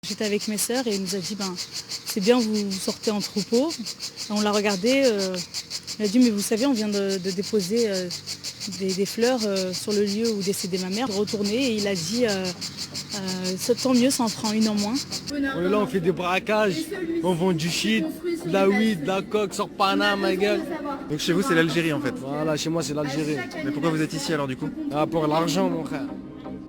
J'étais avec mes sœurs et il nous a dit c'est bien, vous sortez en troupeau. Et on l'a regardé, il a dit mais vous savez, on vient de déposer des fleurs sur le lieu où décédait ma mère. Retourner et il a dit tant mieux, ça en prend une en moins. On est là, on fait des braquages, on vend du shit, de la weed, de la coke, sur Panama, ma gueule. Donc chez vous c'est l'Algérie en fait. Voilà, chez moi c'est l'Algérie. Mais pourquoi vous êtes ici alors du coup? Ah, pour l'argent, mon frère.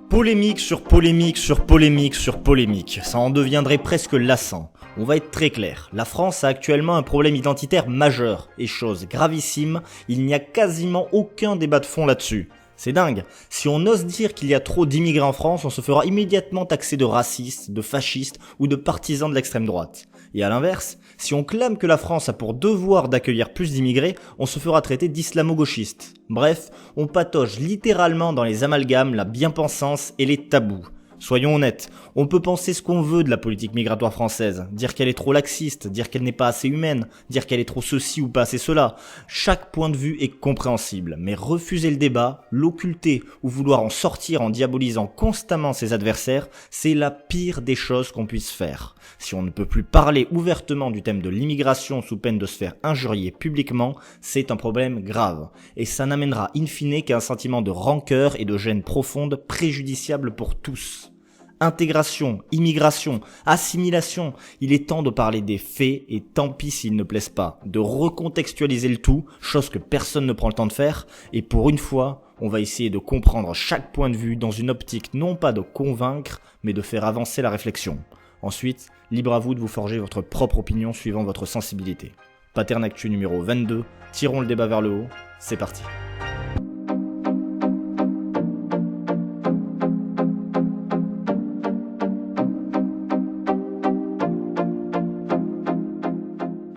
Polémique sur polémique sur polémique sur polémique, ça en deviendrait presque lassant. On va être très clair, la France a actuellement un problème identitaire majeur, et chose gravissime, il n'y a quasiment aucun débat de fond là-dessus. C'est dingue, si on ose dire qu'il y a trop d'immigrés en France, on se fera immédiatement taxer de raciste, de fasciste ou de partisan de l'extrême droite. Et à l'inverse, si on clame que la France a pour devoir d'accueillir plus d'immigrés, on se fera traiter d'islamo-gauchiste. Bref, on patauge littéralement dans les amalgames, la bien-pensance et les tabous. Soyons honnêtes, on peut penser ce qu'on veut de la politique migratoire française, dire qu'elle est trop laxiste, dire qu'elle n'est pas assez humaine, dire qu'elle est trop ceci ou pas assez cela. Chaque point de vue est compréhensible, mais refuser le débat, l'occulter ou vouloir en sortir en diabolisant constamment ses adversaires, c'est la pire des choses qu'on puisse faire. Si on ne peut plus parler ouvertement du thème de l'immigration sous peine de se faire injurier publiquement, c'est un problème grave. Et ça n'amènera in fine qu'un sentiment de rancœur et de gêne profonde préjudiciable pour tous. Intégration, immigration, assimilation, il est temps de parler des faits et tant pis s'ils ne plaisent pas, de recontextualiser le tout, chose que personne ne prend le temps de faire, et pour une fois, on va essayer de comprendre chaque point de vue dans une optique non pas de convaincre, mais de faire avancer la réflexion. Ensuite, libre à vous de vous forger votre propre opinion suivant votre sensibilité. Pattern Actu numéro 22, tirons le débat vers le haut, c'est parti.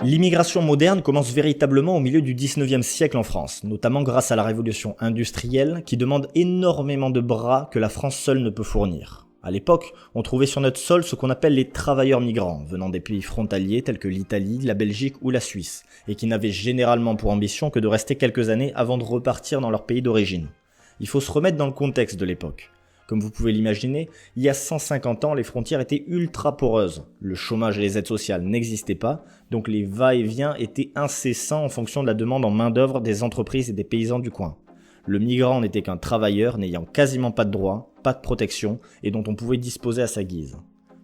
L'immigration moderne commence véritablement au milieu du 19e siècle en France, notamment grâce à la révolution industrielle qui demande énormément de bras que la France seule ne peut fournir. À l'époque, on trouvait sur notre sol ce qu'on appelle les travailleurs migrants, venant des pays frontaliers tels que l'Italie, la Belgique ou la Suisse, et qui n'avaient généralement pour ambition que de rester quelques années avant de repartir dans leur pays d'origine. Il faut se remettre dans le contexte de l'époque. Comme vous pouvez l'imaginer, il y a 150 ans, les frontières étaient ultra poreuses. Le chômage et les aides sociales n'existaient pas, donc les va-et-vient étaient incessants en fonction de la demande en main-d'œuvre des entreprises et des paysans du coin. Le migrant n'était qu'un travailleur n'ayant quasiment pas de droits, pas de protection et dont on pouvait disposer à sa guise.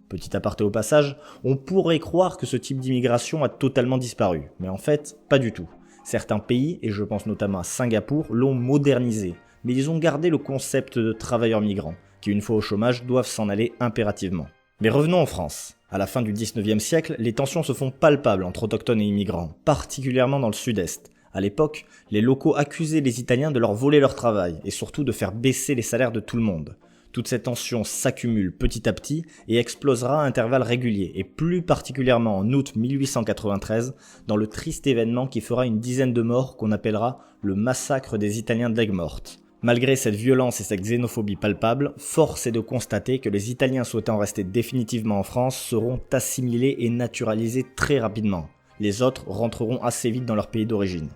Petit aparté au passage, on pourrait croire que ce type d'immigration a totalement disparu, mais en fait, pas du tout. Certains pays, et je pense notamment à Singapour, l'ont modernisé, mais ils ont gardé le concept de travailleurs migrants, qui une fois au chômage doivent s'en aller impérativement. Mais revenons en France. À la fin du 19e siècle, les tensions se font palpables entre autochtones et immigrants, particulièrement dans le sud-est. À l'époque, les locaux accusaient les Italiens de leur voler leur travail, et surtout de faire baisser les salaires de tout le monde. Toute cette tension s'accumule petit à petit et explosera à intervalles réguliers, et plus particulièrement en août 1893, dans le triste événement qui fera une dizaine de morts qu'on appellera le massacre des Italiens d'Aigues-Mortes. Malgré cette violence et cette xénophobie palpable, force est de constater que les Italiens souhaitant rester définitivement en France seront assimilés et naturalisés très rapidement. Les autres rentreront assez vite dans leur pays d'origine.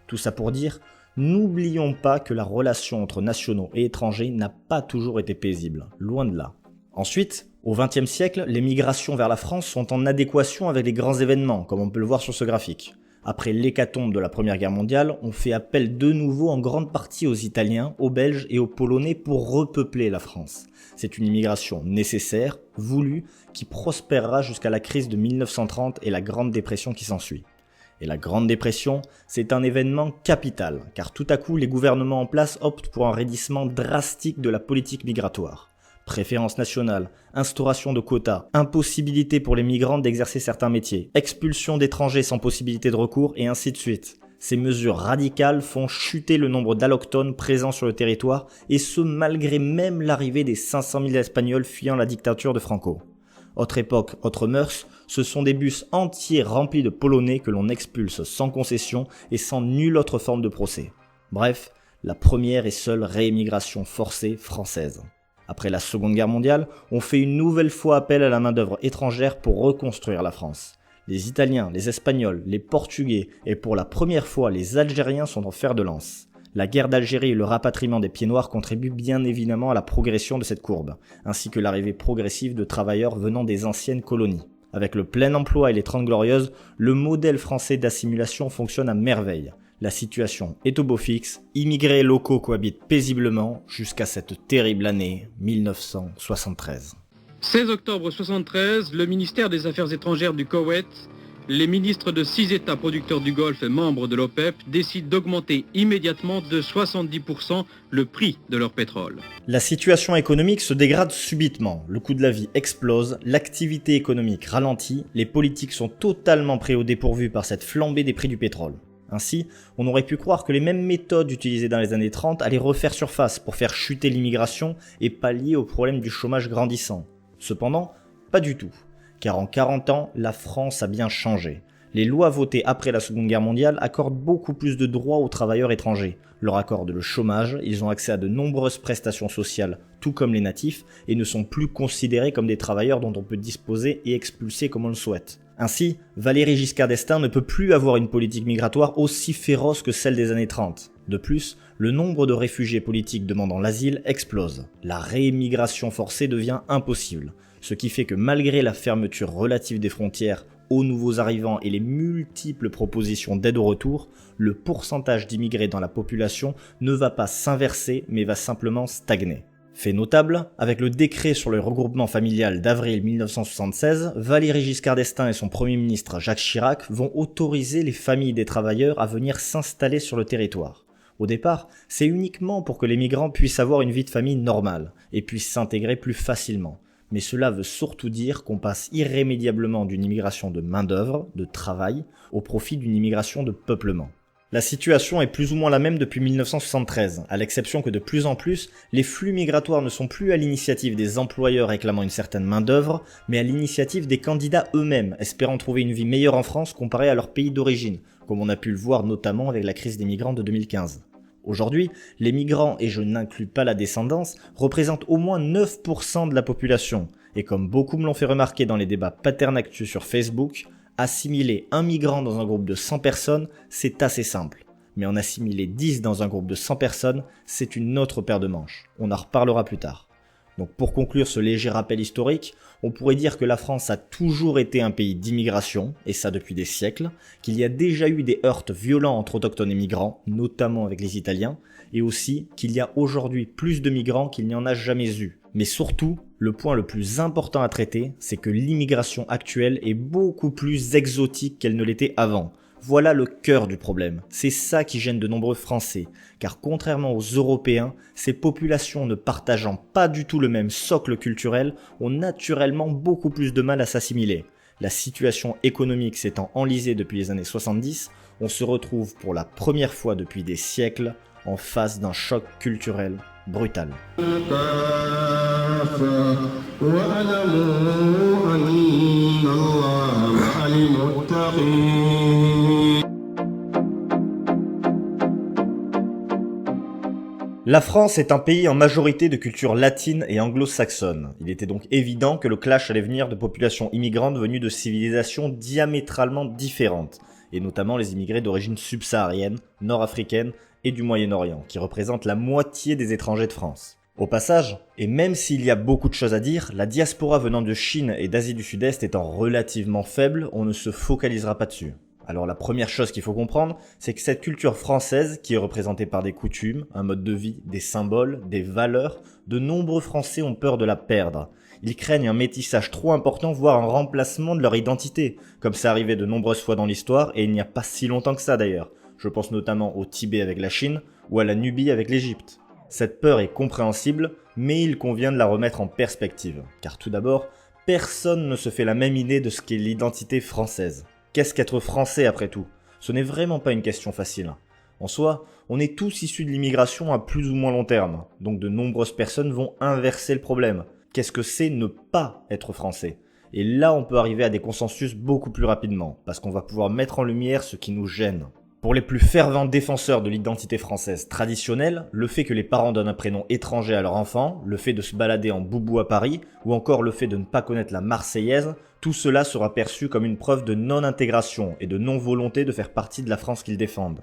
Tout ça pour dire, n'oublions pas que la relation entre nationaux et étrangers n'a pas toujours été paisible, loin de là. Ensuite, au XXe siècle, les migrations vers la France sont en adéquation avec les grands événements, comme on peut le voir sur ce graphique. Après l'hécatombe de la Première Guerre mondiale, on fait appel de nouveau en grande partie aux Italiens, aux Belges et aux Polonais pour repeupler la France. C'est une immigration nécessaire, voulue, qui prospérera jusqu'à la crise de 1930 et la Grande Dépression qui s'ensuit. Et la Grande Dépression, c'est un événement capital, car tout à coup les gouvernements en place optent pour un raidissement drastique de la politique migratoire. Préférence nationale, instauration de quotas, impossibilité pour les migrants d'exercer certains métiers, expulsion d'étrangers sans possibilité de recours et ainsi de suite. Ces mesures radicales font chuter le nombre d'allochtones présents sur le territoire et ce malgré même l'arrivée des 500 000 Espagnols fuyant la dictature de Franco. Autre époque, autre mœurs, ce sont des bus entiers remplis de Polonais que l'on expulse sans concession et sans nulle autre forme de procès. Bref, la première et seule réémigration forcée française. Après la Seconde Guerre mondiale, on fait une nouvelle fois appel à la main-d'œuvre étrangère pour reconstruire la France. Les Italiens, les Espagnols, les Portugais et pour la première fois les Algériens sont en fer de lance. La guerre d'Algérie et le rapatriement des pieds noirs contribuent bien évidemment à la progression de cette courbe, ainsi que l'arrivée progressive de travailleurs venant des anciennes colonies. Avec le plein emploi et les 30 glorieuses, le modèle français d'assimilation fonctionne à merveille. La situation est au beau fixe, immigrés locaux cohabitent paisiblement jusqu'à cette terrible année 1973. 16 octobre 1973, le ministère des Affaires étrangères du Koweït, les ministres de 6 États producteurs du Golfe et membres de l'OPEP décident d'augmenter immédiatement de 70% le prix de leur pétrole. La situation économique se dégrade subitement, le coût de la vie explose, l'activité économique ralentit, les politiques sont totalement pris au dépourvu par cette flambée des prix du pétrole. Ainsi, on aurait pu croire que les mêmes méthodes utilisées dans les années 30 allaient refaire surface pour faire chuter l'immigration et pallier au problème du chômage grandissant. Cependant, pas du tout. Car en 40 ans, la France a bien changé. Les lois votées après la Seconde Guerre mondiale accordent beaucoup plus de droits aux travailleurs étrangers. Leur accordent le chômage, ils ont accès à de nombreuses prestations sociales, tout comme les natifs, et ne sont plus considérés comme des travailleurs dont on peut disposer et expulser comme on le souhaite. Ainsi, Valéry Giscard d'Estaing ne peut plus avoir une politique migratoire aussi féroce que celle des années 30. De plus, le nombre de réfugiés politiques demandant l'asile explose. La réémigration forcée devient impossible. Ce qui fait que malgré la fermeture relative des frontières aux nouveaux arrivants et les multiples propositions d'aide au retour, le pourcentage d'immigrés dans la population ne va pas s'inverser mais va simplement stagner. Fait notable, avec le décret sur le regroupement familial d'avril 1976, Valéry Giscard d'Estaing et son premier ministre Jacques Chirac vont autoriser les familles des travailleurs à venir s'installer sur le territoire. Au départ, c'est uniquement pour que les migrants puissent avoir une vie de famille normale et puissent s'intégrer plus facilement. Mais cela veut surtout dire qu'on passe irrémédiablement d'une immigration de main-d'œuvre, de travail, au profit d'une immigration de peuplement. La situation est plus ou moins la même depuis 1973, à l'exception que de plus en plus, les flux migratoires ne sont plus à l'initiative des employeurs réclamant une certaine main-d'œuvre, mais à l'initiative des candidats eux-mêmes, espérant trouver une vie meilleure en France comparée à leur pays d'origine, comme on a pu le voir notamment avec la crise des migrants de 2015. Aujourd'hui, les migrants, et je n'inclus pas la descendance, représentent au moins 9% de la population. Et comme beaucoup me l'ont fait remarquer dans les débats paternactus sur Facebook, assimiler un migrant dans un groupe de 100 personnes, c'est assez simple. Mais en assimiler 10 dans un groupe de 100 personnes, c'est une autre paire de manches. On en reparlera plus tard. Donc pour conclure ce léger rappel historique, on pourrait dire que la France a toujours été un pays d'immigration, et ça depuis des siècles, qu'il y a déjà eu des heurts violents entre autochtones et migrants, notamment avec les Italiens, et aussi qu'il y a aujourd'hui plus de migrants qu'il n'y en a jamais eu. Mais surtout, le point le plus important à traiter, c'est que l'immigration actuelle est beaucoup plus exotique qu'elle ne l'était avant. Voilà le cœur du problème. C'est ça qui gêne de nombreux Français, car contrairement aux Européens, ces populations ne partageant pas du tout le même socle culturel ont naturellement beaucoup plus de mal à s'assimiler. La situation économique s'étant enlisée depuis les années 70, on se retrouve pour la première fois depuis des siècles en face d'un choc culturel brutal. La France est un pays en majorité de culture latine et anglo-saxonne. Il était donc évident que le clash allait venir de populations immigrantes venues de civilisations diamétralement différentes, et notamment les immigrés d'origine subsaharienne, nord-africaine et du Moyen-Orient, qui représentent la moitié des étrangers de France. Au passage, et même s'il y a beaucoup de choses à dire, la diaspora venant de Chine et d'Asie du Sud-Est étant relativement faible, on ne se focalisera pas dessus. Alors la première chose qu'il faut comprendre, c'est que cette culture française, qui est représentée par des coutumes, un mode de vie, des symboles, des valeurs, de nombreux Français ont peur de la perdre. Ils craignent un métissage trop important, voire un remplacement de leur identité, comme c'est arrivé de nombreuses fois dans l'histoire, et il n'y a pas si longtemps que ça d'ailleurs. Je pense notamment au Tibet avec la Chine, ou à la Nubie avec l'Égypte. Cette peur est compréhensible, mais il convient de la remettre en perspective. Car tout d'abord, personne ne se fait la même idée de ce qu'est l'identité française. Qu'est-ce qu'être français après tout ? Ce n'est vraiment pas une question facile. En soi, on est tous issus de l'immigration à plus ou moins long terme, donc de nombreuses personnes vont inverser le problème. Qu'est-ce que c'est ne pas être français ? Et là, on peut arriver à des consensus beaucoup plus rapidement, parce qu'on va pouvoir mettre en lumière ce qui nous gêne. Pour les plus fervents défenseurs de l'identité française traditionnelle, le fait que les parents donnent un prénom étranger à leur enfant, le fait de se balader en boubou à Paris, ou encore le fait de ne pas connaître la Marseillaise, tout cela sera perçu comme une preuve de non-intégration et de non-volonté de faire partie de la France qu'ils défendent.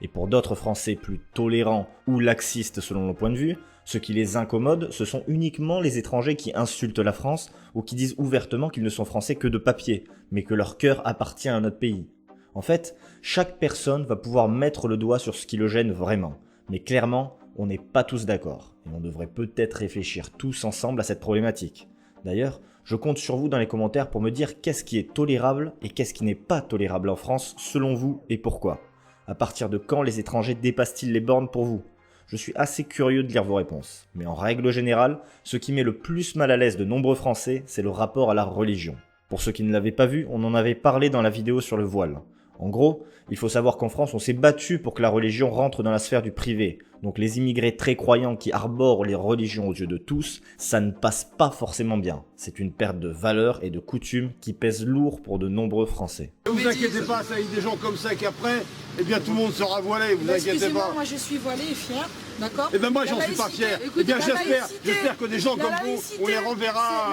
Et pour d'autres Français plus tolérants ou laxistes selon leur point de vue, ce qui les incommode, ce sont uniquement les étrangers qui insultent la France ou qui disent ouvertement qu'ils ne sont français que de papier, mais que leur cœur appartient à notre pays. En fait, chaque personne va pouvoir mettre le doigt sur ce qui le gêne vraiment. Mais clairement, on n'est pas tous d'accord. Et on devrait peut-être réfléchir tous ensemble à cette problématique. D'ailleurs, je compte sur vous dans les commentaires pour me dire qu'est-ce qui est tolérable et qu'est-ce qui n'est pas tolérable en France selon vous et pourquoi. À partir de quand les étrangers dépassent-ils les bornes pour vous ? Je suis assez curieux de lire vos réponses. Mais en règle générale, ce qui met le plus mal à l'aise de nombreux Français, c'est le rapport à la religion. Pour ceux qui ne l'avaient pas vu, on en avait parlé dans la vidéo sur le voile. En gros, il faut savoir qu'en France, on s'est battu pour que la religion rentre dans la sphère du privé. Donc les immigrés très croyants qui arborent les religions aux yeux de tous, ça ne passe pas forcément bien. C'est une perte de valeurs et de coutumes qui pèse lourd pour de nombreux Français. Ne vous inquiétez pas, ça y est des gens comme ça qu'après, eh bien tout le monde sera voilé, vous inquiétez pas. Moi je suis voilé et fier, d'accord. Eh bien moi j'en suis pas fier. Eh bien j'espère que des gens comme vous, on les renverra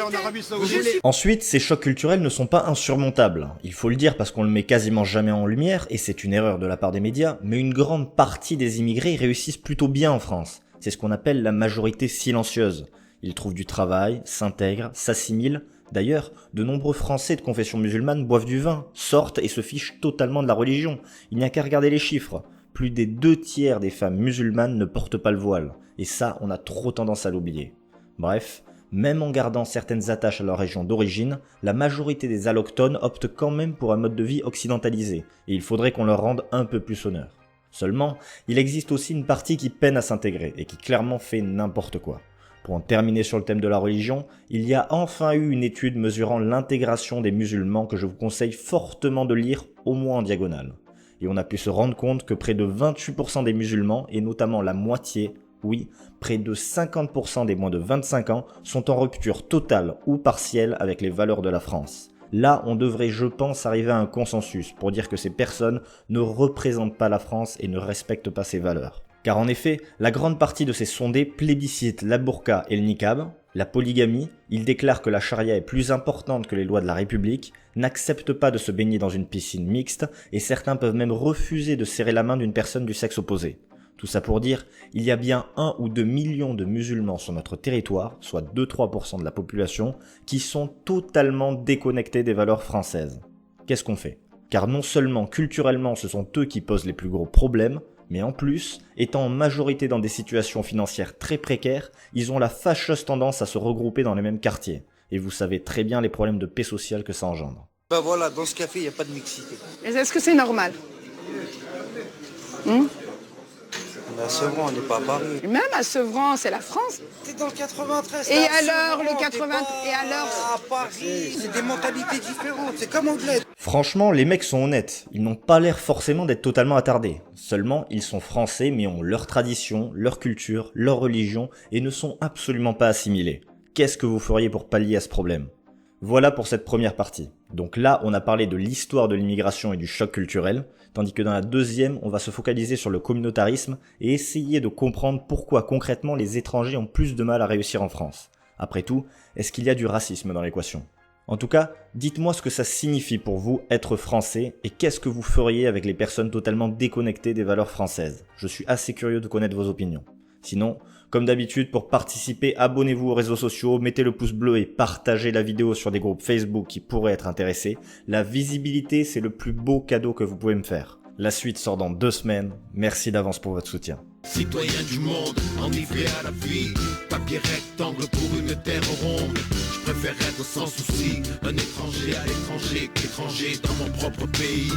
en Arabie Saoudite. Ensuite, ces chocs culturels ne sont pas insurmontables. Il faut le dire parce qu'on le met quasiment jamais en lumière, et c'est une erreur de la part des médias, mais une grande partie des immigrés réussissent plutôt bien en France. C'est ce qu'on appelle la majorité silencieuse. Ils trouvent du travail, s'intègrent, s'assimilent. D'ailleurs, de nombreux Français de confession musulmane boivent du vin, sortent et se fichent totalement de la religion. Il n'y a qu'à regarder les chiffres. Plus des 2/3 des femmes musulmanes ne portent pas le voile. Et ça, on a trop tendance à l'oublier. Bref, même en gardant certaines attaches à leur région d'origine, la majorité des allochtones optent quand même pour un mode de vie occidentalisé. Et il faudrait qu'on leur rende un peu plus honneur. Seulement, il existe aussi une partie qui peine à s'intégrer et qui clairement fait n'importe quoi. Pour en terminer sur le thème de la religion, il y a enfin eu une étude mesurant l'intégration des musulmans que je vous conseille fortement de lire, au moins en diagonale. Et on a pu se rendre compte que près de 28% des musulmans, et notamment la moitié, oui, près de 50% des moins de 25 ans, sont en rupture totale ou partielle avec les valeurs de la France. Là, on devrait, je pense, arriver à un consensus pour dire que ces personnes ne représentent pas la France et ne respectent pas ses valeurs. Car en effet, la grande partie de ces sondés plébiscitent la burqa et le niqab, la polygamie, ils déclarent que la charia est plus importante que les lois de la République, n'acceptent pas de se baigner dans une piscine mixte, et certains peuvent même refuser de serrer la main d'une personne du sexe opposé. Tout ça pour dire, il y a bien 1 ou 2 millions de musulmans sur notre territoire, soit 2-3% de la population, qui sont totalement déconnectés des valeurs françaises. Qu'est-ce qu'on fait ? Car non seulement culturellement ce sont eux qui posent les plus gros problèmes, mais en plus, étant en majorité dans des situations financières très précaires, ils ont la fâcheuse tendance à se regrouper dans les mêmes quartiers. Et vous savez très bien les problèmes de paix sociale que ça engendre. Ben voilà, dans ce café, il n'y a pas de mixité. Est-ce que c'est normal? À Sevran, on n'est pas à Paris. Même à Sevran, c'est la France. T'es dans le 93. Et alors, le 80... Et alors à Paris, c'est des mentalités différentes. C'est comme anglais. Franchement, les mecs sont honnêtes. Ils n'ont pas l'air forcément d'être totalement attardés. Seulement, ils sont français mais ont leur tradition, leur culture, leur religion et ne sont absolument pas assimilés. Qu'est-ce que vous feriez pour pallier à ce problème ? Voilà pour cette première partie. Donc là, on a parlé de l'histoire de l'immigration et du choc culturel, tandis que dans la deuxième, on va se focaliser sur le communautarisme et essayer de comprendre pourquoi concrètement les étrangers ont plus de mal à réussir en France. Après tout, est-ce qu'il y a du racisme dans l'équation ? En tout cas, dites-moi ce que ça signifie pour vous être français et qu'est-ce que vous feriez avec les personnes totalement déconnectées des valeurs françaises. Je suis assez curieux de connaître vos opinions. Sinon, comme d'habitude, pour participer, abonnez-vous aux réseaux sociaux, mettez le pouce bleu et partagez la vidéo sur des groupes Facebook qui pourraient être intéressés. La visibilité, c'est le plus beau cadeau que vous pouvez me faire. La suite sort dans 2 semaines. Merci d'avance pour votre soutien. Citoyen du monde, enivré à la vie, papier rectangle pour une terre ronde. Je préfère être sans souci, un étranger à l'étranger qu'étranger dans mon propre pays.